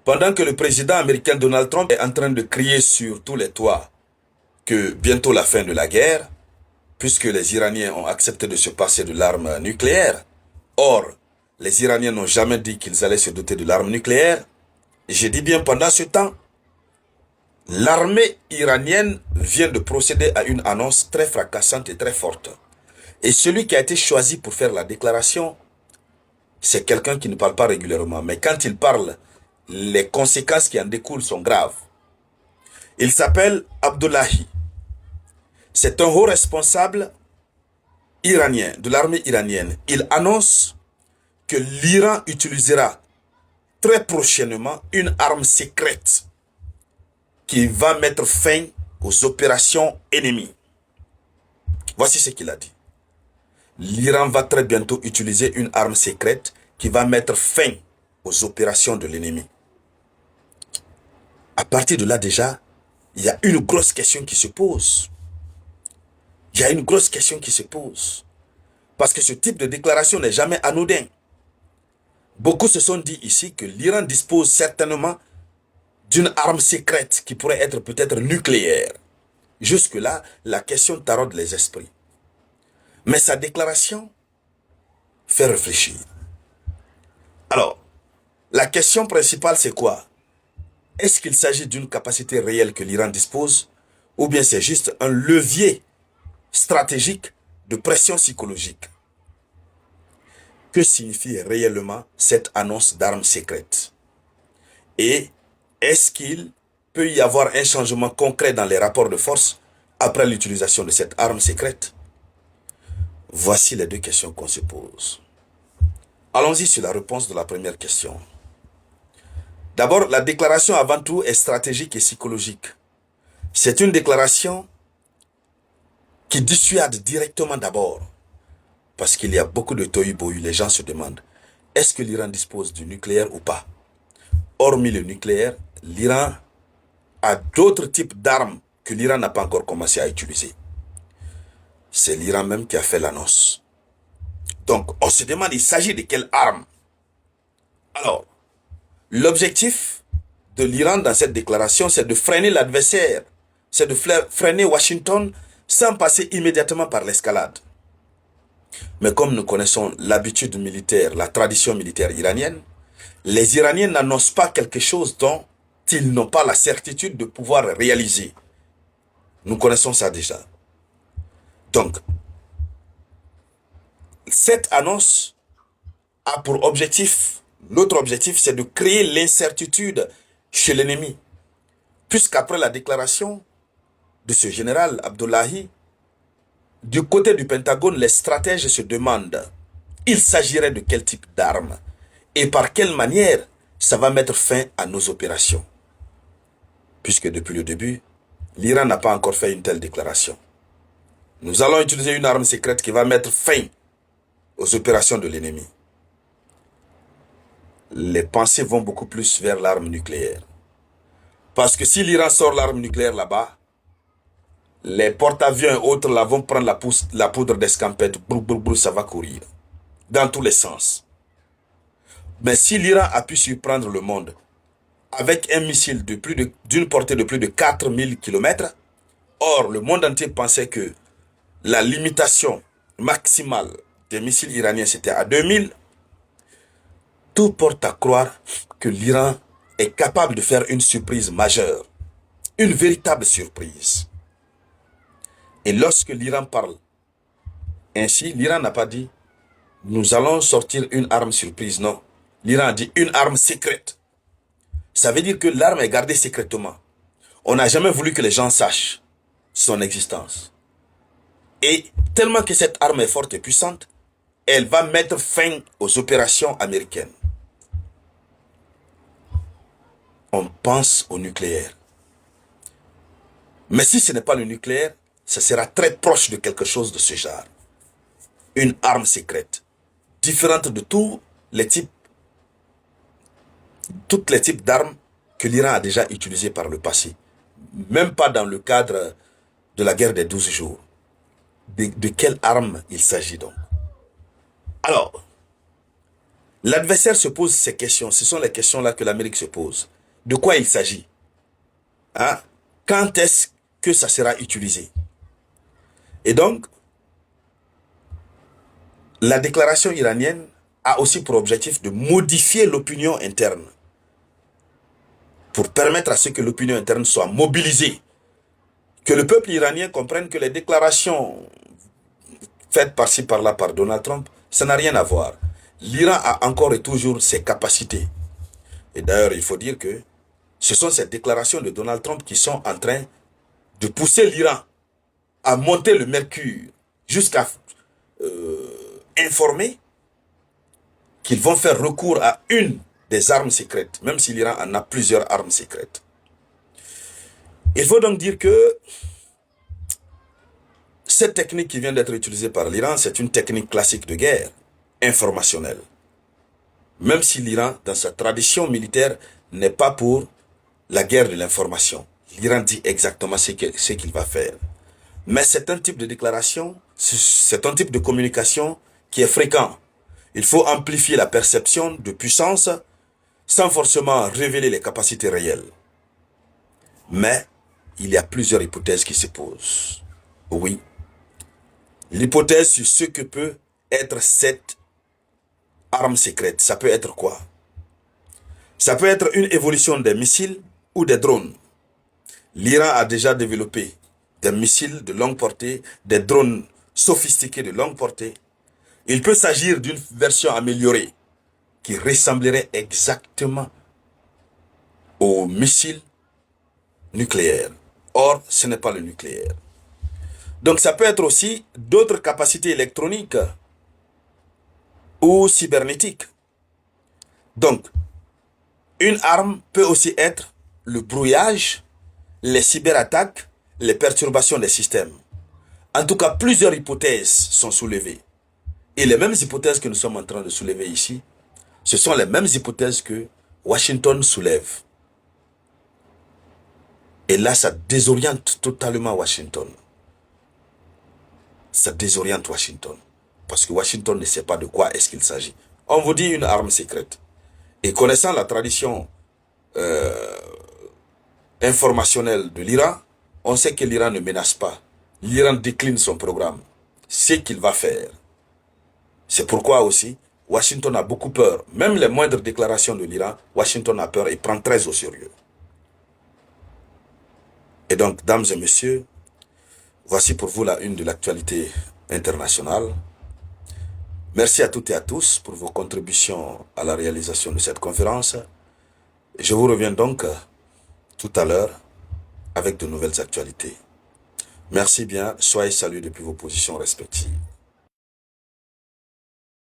Pendant que le président américain Donald Trump est en train de crier sur tous les toits que bientôt la fin de la guerre, puisque les Iraniens ont accepté de se passer de l'arme nucléaire. Or, les Iraniens n'ont jamais dit qu'ils allaient se doter de l'arme nucléaire. Et je dis bien pendant ce temps, l'armée iranienne vient de procéder à une annonce très fracassante et très forte. Et celui qui a été choisi pour faire la déclaration, c'est quelqu'un qui ne parle pas régulièrement. Mais quand il parle, les conséquences qui en découlent sont graves. Il s'appelle Abdullahi. C'est un haut responsable iranien, de l'armée iranienne. Il annonce que l'Iran utilisera très prochainement une arme secrète qui va mettre fin aux opérations ennemies. Voici ce qu'il a dit. L'Iran va très bientôt utiliser une arme secrète qui va mettre fin aux opérations de l'ennemi. À partir de là déjà, il y a une grosse question qui se pose. Il y a une grosse question qui se pose. Parce que ce type de déclaration n'est jamais anodin. Beaucoup se sont dit ici que l'Iran dispose certainement d'une arme secrète qui pourrait être peut-être nucléaire. Jusque-là, la question taraude les esprits. Mais sa déclaration fait réfléchir. Alors, la question principale c'est quoi? Est-ce qu'il s'agit d'une capacité réelle que l'Iran dispose ou bien c'est juste un levier stratégique de pression psychologique? Que signifie réellement cette annonce d'armes secrètes? Et est-ce qu'il peut y avoir un changement concret dans les rapports de force après l'utilisation de cette arme secrète? Voici les deux questions qu'on se pose. Allons-y sur la réponse de la première question. D'abord, la déclaration avant tout est stratégique et psychologique. C'est une déclaration qui dissuade directement d'abord. Parce qu'il y a beaucoup de tohu-bohu. Les gens se demandent, est-ce que l'Iran dispose du nucléaire ou pas? Hormis le nucléaire, l'Iran a d'autres types d'armes que l'Iran n'a pas encore commencé à utiliser. C'est l'Iran même qui a fait l'annonce. Donc, on se demande, il s'agit de quelle arme? Alors, l'objectif de l'Iran dans cette déclaration, c'est de freiner l'adversaire, c'est de freiner Washington sans passer immédiatement par l'escalade. Mais comme nous connaissons l'habitude militaire, la tradition militaire iranienne, les Iraniens n'annoncent pas quelque chose dont ils n'ont pas la certitude de pouvoir réaliser. Nous connaissons ça déjà. Donc, cette annonce a pour objectif, l'autre objectif, c'est de créer l'incertitude chez l'ennemi. Puisqu'après la déclaration de ce général Abdullahi, du côté du Pentagone, les stratèges se demandent, il s'agirait de quel type d'armes et par quelle manière ça va mettre fin à nos opérations. Puisque depuis le début, l'Iran n'a pas encore fait une telle déclaration. Nous allons utiliser une arme secrète qui va mettre fin aux opérations de l'ennemi. Les pensées vont beaucoup plus vers l'arme nucléaire. Parce que si l'Iran sort l'arme nucléaire là-bas, les porte-avions et autres là vont prendre la poudre d'escampette, ça va courir. Dans tous les sens. Mais si l'Iran a pu surprendre le monde avec un missile d'une portée de plus de 4000 km, or le monde entier pensait que la limitation maximale des missiles iraniens c'était à 2000, tout porte à croire que l'Iran est capable de faire une surprise majeure, une véritable surprise. Et lorsque l'Iran parle ainsi, l'Iran n'a pas dit « nous allons sortir une arme surprise », non. L'Iran a dit « une arme secrète ». Ça veut dire que l'arme est gardée secrètement. On n'a jamais voulu que les gens sachent son existence. Et tellement que cette arme est forte et puissante, elle va mettre fin aux opérations américaines. On pense au nucléaire. Mais si ce n'est pas le nucléaire, ce sera très proche de quelque chose de ce genre. Une arme secrète, différente de tous les types d'armes que l'Iran a déjà utilisées par le passé. Même pas dans le cadre de la guerre des 12 jours. De quelle arme il s'agit donc? Alors, l'adversaire se pose ces questions. Ce sont les questions-là que l'Amérique se pose. De quoi il s'agit? Hein? Quand est-ce que ça sera utilisé? Et donc, la déclaration iranienne a aussi pour objectif de modifier l'opinion interne pour permettre à ce que l'opinion interne soit mobilisée, que le peuple iranien comprenne que les déclarations faites par-ci par-là par Donald Trump, ça n'a rien à voir. L'Iran a encore et toujours ses capacités. Et d'ailleurs, il faut dire que ce sont ces déclarations de Donald Trump qui sont en train de pousser l'Iran à monter le mercure jusqu'à informer qu'ils vont faire recours à une des armes secrètes, même si l'Iran en a plusieurs armes secrètes. Il faut donc dire que cette technique qui vient d'être utilisée par l'Iran, c'est une technique classique de guerre, informationnelle. Même si l'Iran, dans sa tradition militaire, n'est pas pour la guerre de l'information. L'Iran dit exactement ce qu'il va faire. Mais c'est un type de déclaration, c'est un type de communication qui est fréquent. Il faut amplifier la perception de puissance sans forcément révéler les capacités réelles. Mais il y a plusieurs hypothèses qui se posent. Oui. L'hypothèse sur ce que peut être cette arme secrète, ça peut être quoi? Ça peut être une évolution des missiles ou des drones. L'Iran a déjà développé des missiles de longue portée, des drones sophistiqués de longue portée. Il peut s'agir d'une version améliorée qui ressemblerait exactement aux missiles nucléaires. Or, ce n'est pas le nucléaire. Donc ça peut être aussi d'autres capacités électroniques ou cybernétiques. Donc, une arme peut aussi être le brouillage, les cyberattaques, les perturbations des systèmes. En tout cas, plusieurs hypothèses sont soulevées. Et les mêmes hypothèses que nous sommes en train de soulever ici, ce sont les mêmes hypothèses que Washington soulève. Et là, ça désoriente totalement Washington. Ça désoriente Washington. Parce que Washington ne sait pas de quoi est-ce qu'il s'agit. On vous dit une arme secrète. Et connaissant la tradition informationnelle de l'Iran, on sait que l'Iran ne menace pas. L'Iran décline son programme. C'est ce qu'il va faire. C'est pourquoi aussi, Washington a beaucoup peur. Même les moindres déclarations de l'Iran, Washington a peur et prend très au sérieux. Et donc, dames et messieurs, voici pour vous la une de l'actualité internationale. Merci à toutes et à tous pour vos contributions à la réalisation de cette conférence. Je vous reviens donc tout à l'heure avec de nouvelles actualités. Merci bien, soyez salués depuis vos positions respectives.